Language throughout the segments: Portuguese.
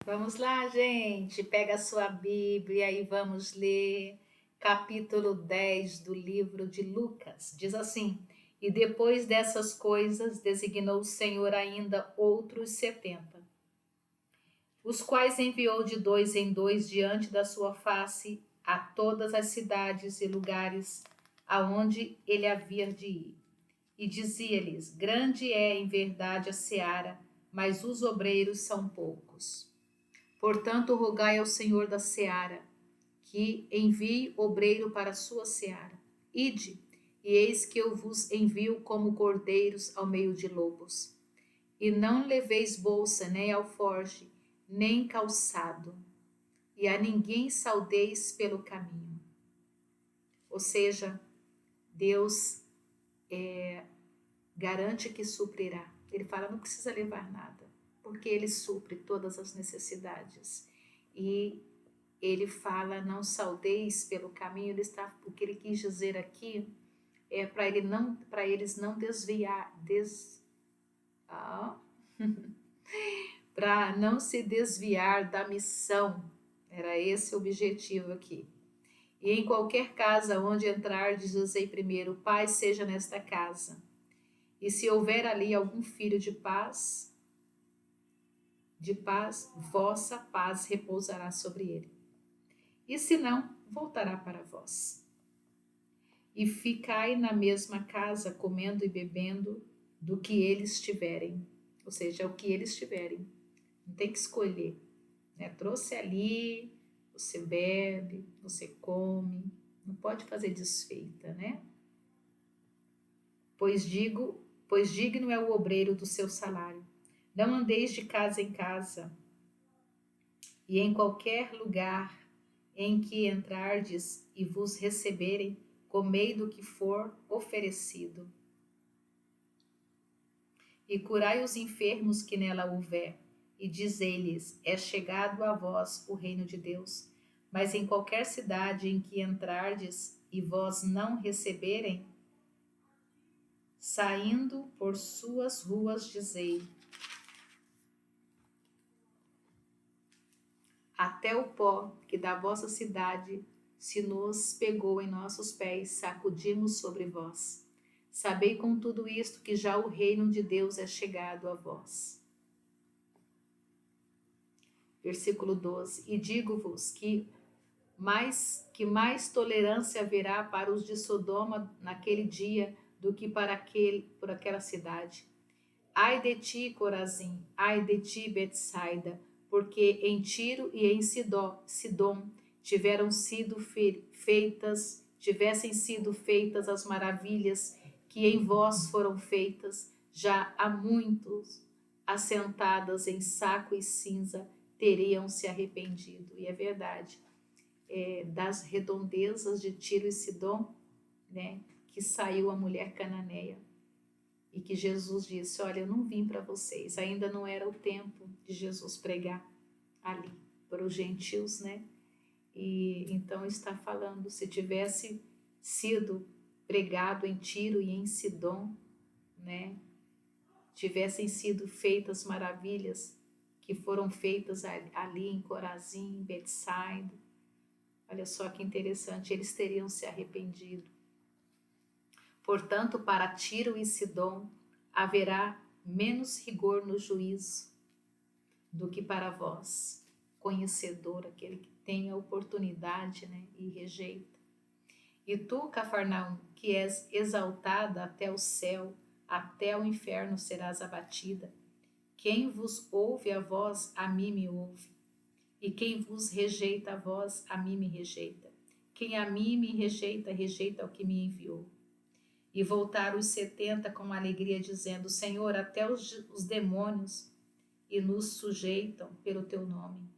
Vamos lá, gente. Pega a sua Bíblia e vamos ler capítulo 10 do livro de Lucas. Diz assim: E depois dessas coisas, designou o Senhor ainda outros 70, os quais enviou de dois em dois diante da sua face a todas as cidades e lugares aonde ele havia de ir. E dizia-lhes: Grande é em verdade a seara, mas os obreiros são poucos. Portanto, rogai ao Senhor da seara que envie obreiro para a sua seara. Ide, e eis que eu vos envio como cordeiros ao meio de lobos. E não leveis bolsa, nem alforge, nem calçado, e a ninguém saudeis pelo caminho. Ou seja, Deus garante que suprirá. Ele fala, não precisa levar nada, porque Ele supre todas as necessidades. E ele fala, não saudeis pelo caminho. O que ele quis dizer aqui é para eles não desviar, para não se desviar da missão. Era esse o objetivo aqui. E em qualquer casa onde entrardes, dizei primeiro, paz seja nesta casa. E se houver ali algum filho de paz, vossa paz repousará sobre ele. E se não, voltará para vós. E ficai na mesma casa, comendo e bebendo do que eles tiverem. Ou seja, o que eles tiverem. Não tem que escolher. Né? Trouxe ali, você bebe, você come. Não pode fazer desfeita, né? Pois digno é o obreiro do seu salário. Não andeis de casa em casa, e em qualquer lugar em que entrardes e vos receberem, comei do que for oferecido. E curai os enfermos que nela houver, e dizei-lhes, é chegado a vós o reino de Deus. Mas em qualquer cidade em que entrardes e vós não receberem, saindo por suas ruas dizei, até o pó que da vossa cidade se nos pegou em nossos pés, sacudimos sobre vós. Sabei com tudo isto que já o reino de Deus é chegado a vós. Versículo 12. E digo-vos que mais tolerância haverá para os de Sodoma naquele dia do que por aquela cidade. Ai de ti, Corazim, ai de ti, Betsaida, porque em Tiro e em Sidom tivessem sido feitas as maravilhas que em vós foram feitas, já há muitos assentadas em saco e cinza teriam se arrependido. E é verdade, das redondezas de Tiro e Sidom, né, que saiu a mulher cananeia. E que Jesus disse, olha, eu não vim para vocês, ainda não era o tempo de Jesus pregar ali para os gentios, né? E então está falando, se tivesse sido pregado em Tiro e em Sidom, né? Tivessem sido feitas maravilhas que foram feitas ali em Corazim, em Betsaida, olha só que interessante, eles teriam se arrependido. Portanto, para Tiro e Sidom haverá menos rigor no juízo do que para vós, conhecedor, aquele que tem a oportunidade, né, e rejeita. E tu, Cafarnaum, que és exaltada até o céu, até o inferno serás abatida. Quem vos ouve a vós, a mim me ouve. E quem vos rejeita a vós, a mim me rejeita. Quem a mim me rejeita, rejeita ao que me enviou. E voltaram os 70 com alegria, dizendo, Senhor, até os demônios e nos sujeitam pelo teu nome.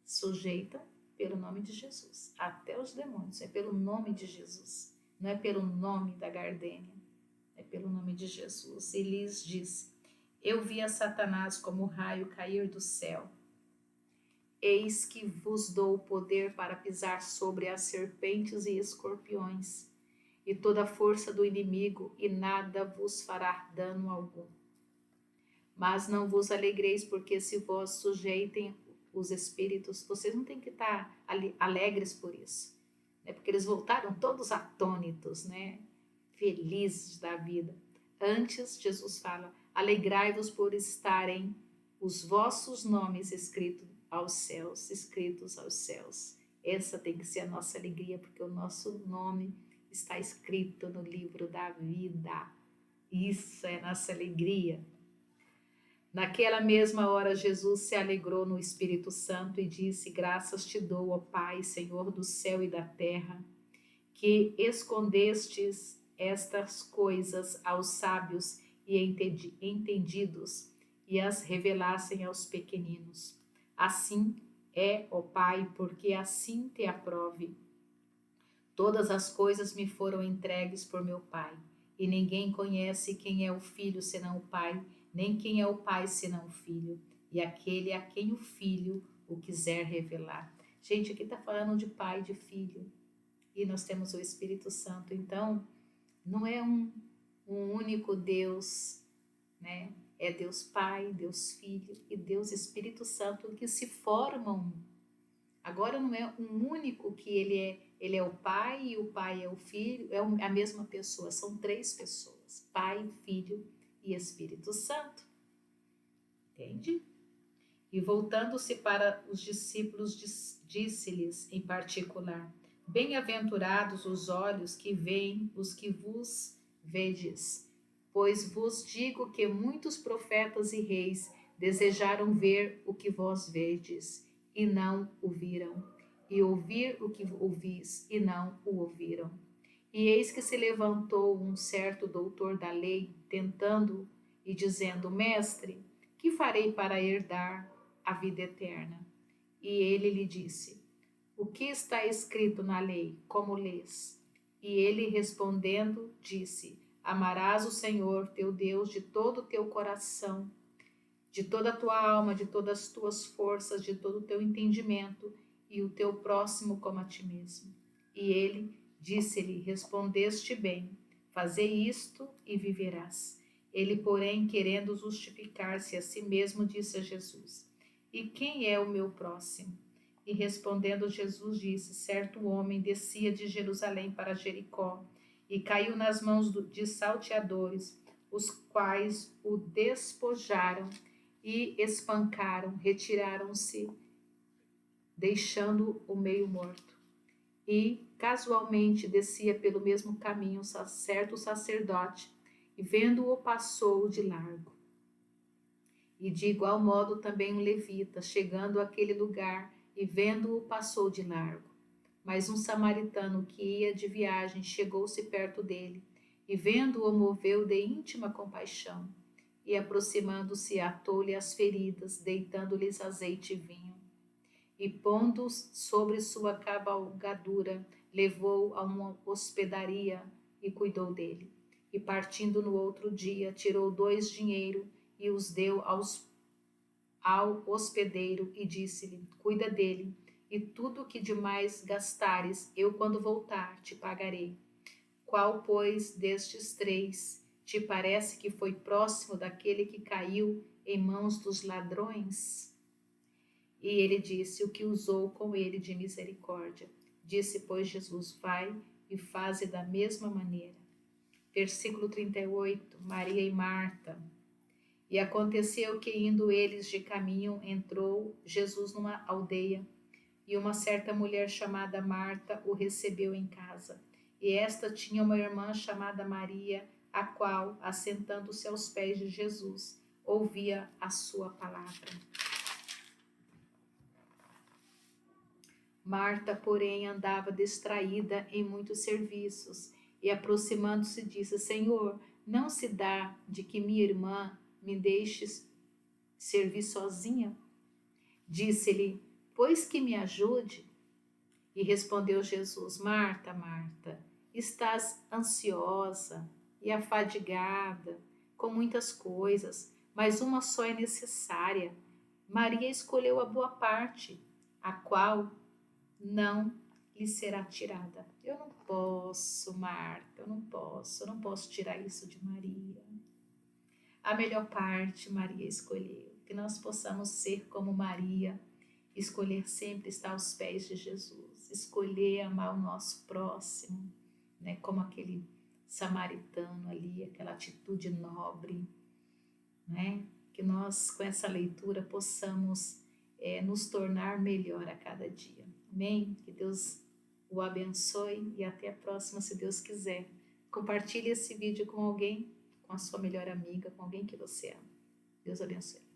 Sujeitam pelo nome de Jesus. Até os demônios, é pelo nome de Jesus. Não é pelo nome da gardênia, é pelo nome de Jesus. E lhes disse, eu vi a Satanás como raio cair do céu. Eis que vos dou o poder para pisar sobre as serpentes e escorpiões, e toda a força do inimigo, e nada vos fará dano algum. Mas não vos alegreis, porque se vós os espíritos, vocês não têm que estar alegres por isso, né? Porque eles voltaram todos atônitos, né? Felizes da vida. Antes, Jesus fala, alegrai-vos por estarem os vossos nomes escritos aos céus. Essa tem que ser a nossa alegria, porque o nosso nome está escrito no livro da vida. Isso é nossa alegria. Naquela mesma hora, Jesus se alegrou no Espírito Santo e disse, graças te dou, ó Pai, Senhor do céu e da terra, que escondestes estas coisas aos sábios e entendidos e as revelassem aos pequeninos. Assim é, ó Pai, porque assim te aprove. Todas as coisas me foram entregues por meu Pai, e ninguém conhece quem é o Filho senão o Pai, nem quem é o Pai senão o Filho, e aquele a quem o Filho o quiser revelar. Gente, aqui está falando de Pai e de Filho, e nós temos o Espírito Santo, então não é um único Deus, né? É Deus Pai, Deus Filho e Deus Espírito Santo que se formam. Agora não é um único que ele é o Pai e o Pai é o Filho, é a mesma pessoa, são 3 pessoas, Pai, Filho e Espírito Santo. Entende? E voltando-se para os discípulos, disse-lhes em particular, bem-aventurados os olhos que veem os que vos vedes, pois vos digo que muitos profetas e reis desejaram ver o que vós vedes, e não o viram, e ouvir o que ouvis, e não o ouviram. E eis que se levantou um certo doutor da lei, tentando e dizendo, mestre, que farei para herdar a vida eterna? E ele lhe disse, o que está escrito na lei, como lês? E ele respondendo, disse, amarás o Senhor teu Deus de todo o teu coração, de toda a tua alma, de todas as tuas forças, de todo o teu entendimento, e o teu próximo como a ti mesmo. E ele disse-lhe, respondeste bem, fazei isto e viverás. Ele, porém, querendo justificar-se a si mesmo, disse a Jesus, e quem é o meu próximo? E respondendo Jesus disse, certo homem descia de Jerusalém para Jericó, e caiu nas mãos de salteadores, os quais o despojaram e espancaram, retiraram-se, deixando-o meio morto. E casualmente descia pelo mesmo caminho certo sacerdote, e vendo-o passou de largo. E de igual modo também um levita, chegando àquele lugar, e vendo-o passou de largo. Mas um samaritano que ia de viagem chegou-se perto dele, e vendo-o moveu de íntima compaixão, e aproximando-se atou-lhe as feridas, deitando-lhes azeite e vinho. E pondo sobre sua cavalgadura, levou-o a uma hospedaria e cuidou dele. E partindo no outro dia, tirou 2 dinheiros e os deu ao hospedeiro e disse-lhe, cuida dele, e tudo o que demais gastares, eu quando voltar te pagarei. Qual, pois, destes 3 te parece que foi próximo daquele que caiu em mãos dos ladrões? E ele disse, o que usou com ele de misericórdia. Disse, pois, Jesus, vai e faze da mesma maneira. Versículo 38, Maria e Marta. E aconteceu que, indo eles de caminho, entrou Jesus numa aldeia, e uma certa mulher chamada Marta o recebeu em casa. E esta tinha uma irmã chamada Maria, a qual, assentando-se aos pés de Jesus, ouvia a sua palavra. Marta, porém, andava distraída em muitos serviços, e aproximando-se disse, Senhor, não se dá de que minha irmã me deixes servir sozinha? Disse-lhe, pois que me ajude. E respondeu Jesus, Marta, Marta, estás ansiosa e afadigada com muitas coisas, mas uma só é necessária. Maria escolheu a boa parte, a qual não lhe será tirada. Eu não posso, Marta, eu não posso tirar isso de Maria. A melhor parte Maria escolheu, que nós possamos ser como Maria escolher sempre estar aos pés de Jesus, escolher amar o nosso próximo, né? Como aquele samaritano ali, aquela atitude nobre, né? Que nós com essa leitura possamos nos tornar melhor a cada dia. Amém? Que Deus o abençoe e até a próxima, se Deus quiser. Compartilhe esse vídeo com alguém, com a sua melhor amiga, com alguém que você ama. Deus abençoe.